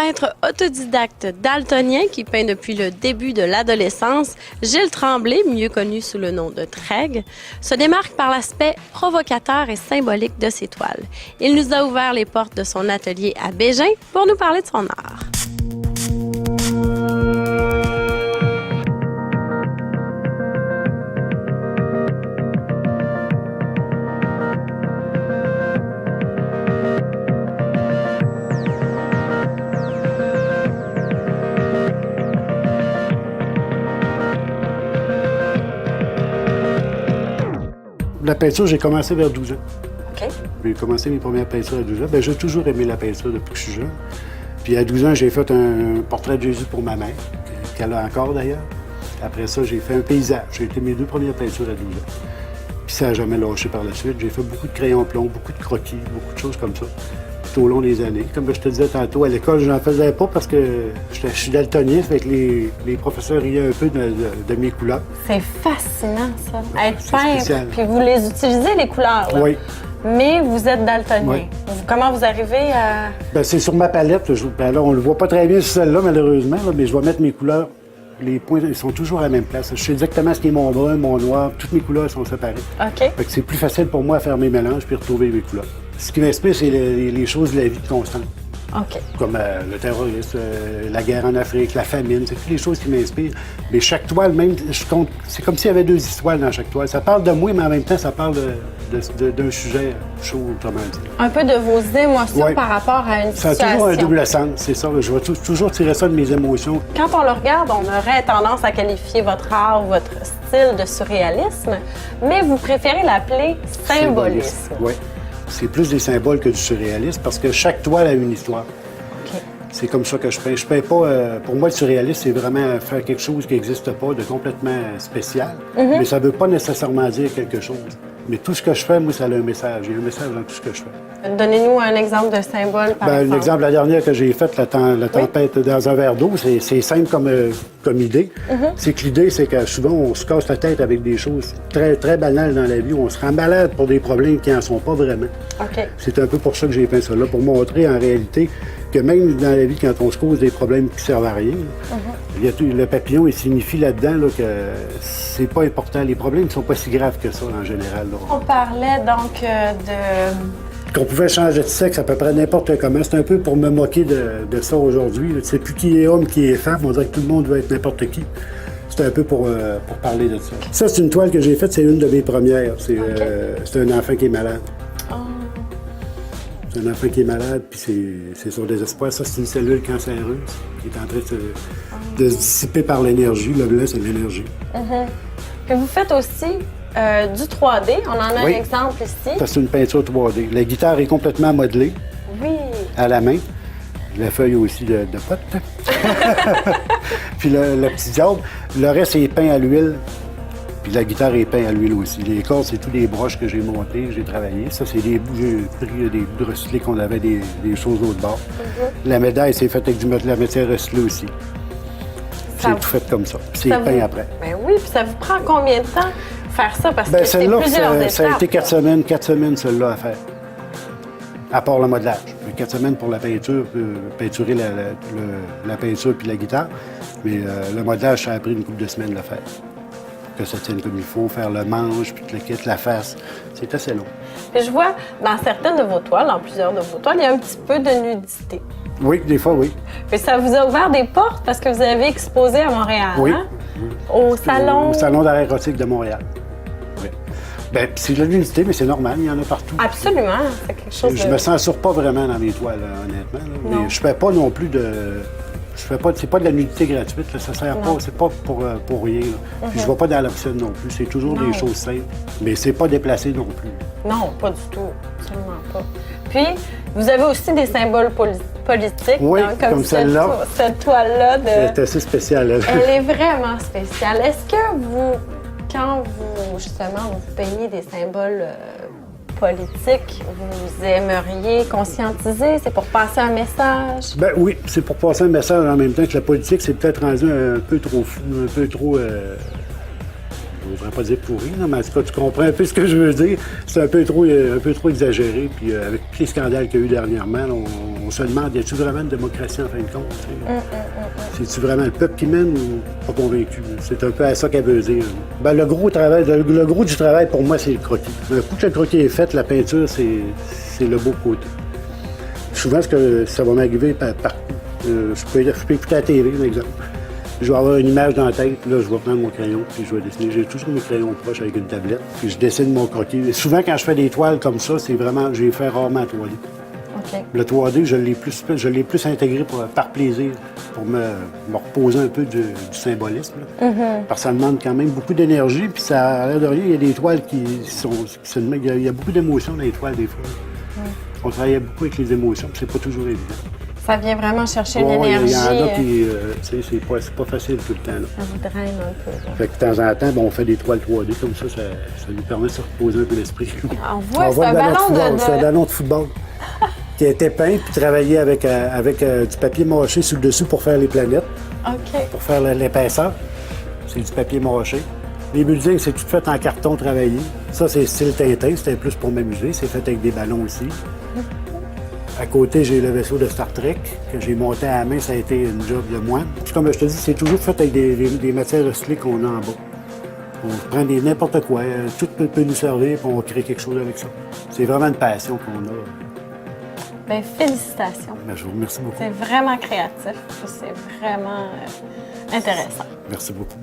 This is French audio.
peintre autodidacte daltonien qui peint depuis le début de l'adolescence, Gilles Tremblay, mieux connu sous le nom de Treg, se démarque par l'aspect provocateur et symbolique de ses toiles. Il nous a ouvert les portes de son atelier à Bégin pour nous parler de son art. La peinture, j'ai commencé vers 12 ans. OK. J'ai commencé mes premières peintures à 12 ans. J'ai toujours aimé la peinture depuis que je suis jeune. Puis à 12 ans, j'ai fait un portrait de Jésus pour ma mère, qu'elle a encore d'ailleurs. Après ça, j'ai fait un paysage. J'ai été mes 2 premières peintures à 12 ans. Puis ça n'a jamais lâché par la suite. J'ai fait beaucoup de crayons plomb, beaucoup de croquis, beaucoup de choses comme ça, tout au long des années. Comme je te disais tantôt, à l'école, je n'en faisais pas parce que je suis daltonien, fait que les professeurs riaient un peu de mes couleurs. C'est fascinant, ça. Être C'est peintre, spécial. puis vous les utilisez, les couleurs, là. Oui. Mais vous êtes daltonien. Oui. Comment vous arrivez à... Ben, c'est sur ma palette. Ben, là, on ne le voit pas très bien sur celle-là, malheureusement, là, mais je vais mettre mes couleurs. Les points ils sont toujours à la même place. Je sais exactement ce qui est mon brun, mon noir. Toutes mes couleurs sont séparées. OK. Fait que c'est plus facile pour moi à faire mes mélanges puis retrouver mes couleurs. Ce qui m'inspire, c'est les choses de la vie constante. OK. Comme le terrorisme, la guerre en Afrique, la famine, c'est toutes les choses qui m'inspirent. Mais chaque toile, même, c'est comme s'il y avait 2 histoires dans chaque toile. Ça parle de moi, mais en même temps, ça parle d'un sujet chaud, autrement dit. Un peu de vos émotions Oui. par rapport à une Ça situation. a toujours un double sens, c'est ça. Je vais toujours tirer ça de mes émotions. Quand on le regarde, on aurait tendance à qualifier votre art, votre style de surréalisme, mais vous préférez l'appeler symbolisme. Oui. C'est plus des symboles que du surréalisme parce que chaque toile a une histoire. OK. C'est comme ça que je peins. Je peins pas... pour moi, le surréalisme, c'est vraiment faire quelque chose qui n'existe pas, de complètement spécial. Mais ça ne veut pas nécessairement dire quelque chose. Mais tout ce que je fais, moi, ça a un message. Il y a un message dans tout ce que je fais. Donnez-nous un exemple de symbole, par exemple. L'exemple, la dernière que j'ai faite, la tempête dans un verre d'eau, c'est simple comme idée. C'est que l'idée, c'est que souvent, on se casse la tête avec des choses très, très banales dans la vie. On se rend malade pour des problèmes qui n'en sont pas vraiment. OK. C'est un peu pour ça que j'ai peint ça là, pour montrer en réalité que même dans la vie, quand on se cause des problèmes qui servent à rien, il y a le papillon, il signifie là-dedans là, que c'est pas important. Les problèmes ne sont pas si graves que ça, en général. Là. On parlait donc de... Qu'on pouvait changer de sexe à peu près n'importe comment. C'est un peu pour me moquer de ça aujourd'hui. Tu sais plus qui est homme, qui est femme. On dirait que tout le monde doit être n'importe qui. C'est un peu pour parler de ça. Ça, c'est une toile que j'ai faite. C'est une de mes premières. C'est un enfant qui est malade. C'est un enfant qui est malade, puis c'est son désespoir. Ça, c'est une cellule cancéreuse qui est en train de se dissiper par l'énergie. Le blanc, c'est l'énergie. Puis vous faites aussi du 3D. On en a Oui. un exemple ici. Ça, c'est une peinture 3D. La guitare est complètement modelée Oui. à la main. La feuille aussi de pote. Puis le petit diable. Le reste est peint à l'huile. Puis la guitare est peinte à l'huile aussi. Les cordes, c'est tous des broches que j'ai montées, que j'ai travaillées. Ça, c'est des bouts, j'ai pris des bouts de recyclés qu'on avait des choses d'autre bord. La médaille, c'est faite avec de la matière recyclée aussi. Ça- C'est tout fait comme ça. Puis c'est Ça peint vous- après. Ben oui, puis ça vous prend combien de temps faire ça? Parce Ben, que c'est celle-là, plusieurs étapes. ça a été 4 semaines, celle-là, à faire. À part le modelage. 4 semaines pour la peinture, peinturer la peinture puis la guitare. Mais le modelage, ça a pris une couple de semaines de le faire. Que ça tienne comme il faut, faire le manche, puis le kit, la face. C'est assez long. Puis je vois, dans certaines de vos toiles, dans plusieurs de vos toiles, il y a un petit peu de nudité. Oui, des fois, oui. Puis ça vous a ouvert des portes parce que vous avez exposé à Montréal, Oui. hein? Au salon... Au salon d'art érotique de Montréal. Oui. Bien, c'est de l'unité, mais c'est normal, il y en a partout. Absolument, c'est quelque chose Je de... me censure pas vraiment dans mes toiles, honnêtement. Là. Non. Mais je fais pas non plus de... Je fais pas... C'est pas de la nudité gratuite, là. Ça sert pas... C'est pas pour rien, là. Puis je vais pas dans l'obscène non plus. C'est toujours Non. des choses simples. Mais c'est pas déplacé non plus. Non, pas du tout. Absolument pas. Puis, vous avez aussi des symboles politiques. Oui, donc, comme celle-là. Cette toile-là de... C'est assez spécial, elle. Elle est vraiment spéciale. Est-ce que vous, quand vous, justement, vous peignez des symboles politiques, vous aimeriez conscientiser? C'est pour passer un message? Ben oui, c'est pour passer un message en même temps que la politique, c'est peut-être rendu un peu trop fou, un peu trop... devrais pas dire pourri, non, mais en tout cas, tu comprends un peu ce que je veux dire. C'est un peu trop exagéré. Puis avec tous les scandales qu'il y a eu dernièrement, on se demande, y a-t-il vraiment une démocratie en fin de compte? C'est-tu vraiment le peuple qui mène ou pas convaincu? C'est un peu à ça qu'elle veut dire. Ben, le gros du travail, pour moi, c'est le croquis. Un coup que le croquis est fait, la peinture, c'est le beau côté. Souvent, ce que ça va m'arriver je peux écouter la télé, par exemple. Je vais avoir une image dans la tête, puis là, je vais prendre mon crayon, puis je vais dessiner. J'ai toujours mes crayons proches avec une tablette, puis je dessine mon croquis. Et souvent, quand je fais des toiles comme ça, c'est vraiment, je les fais rarement en 3D. OK. Le 3D, je l'ai plus intégré par plaisir, pour me reposer un peu du symbolisme. Parce que ça demande quand même beaucoup d'énergie, puis ça, à l'air de rien, il y a des toiles il y a beaucoup d'émotions dans les toiles, des fois. On travaille beaucoup avec les émotions, puis c'est pas toujours évident. Ça vient vraiment chercher Ouais, l'énergie. il y en a qui, c'est pas facile tout le temps. Là. Ça vous draine un peu. Là. Fait que de temps en temps, ben, on fait des toiles 3D comme ça nous permet de se reposer un peu l'esprit. On voit, c'est un ballon C'est un ballon de football qui a été peint puis travaillé avec du papier mâché sur le dessus pour faire les planètes, OK. pour faire l'épaisseur. C'est du papier mâché. Les buildings, c'est tout fait en carton travaillé. Ça, c'est style Tintin, c'était plus pour m'amuser. C'est fait avec des ballons aussi. À côté, j'ai le vaisseau de Star Trek que j'ai monté à la main. Ça a été une job de moine. Puis comme je te dis, c'est toujours fait avec des matières recyclées qu'on a en bas. On prend n'importe quoi, tout peut nous servir, puis on crée quelque chose avec ça. C'est vraiment une passion qu'on a. Bien, félicitations. Ben, je vous remercie beaucoup. C'est vraiment créatif. C'est vraiment intéressant. Merci beaucoup.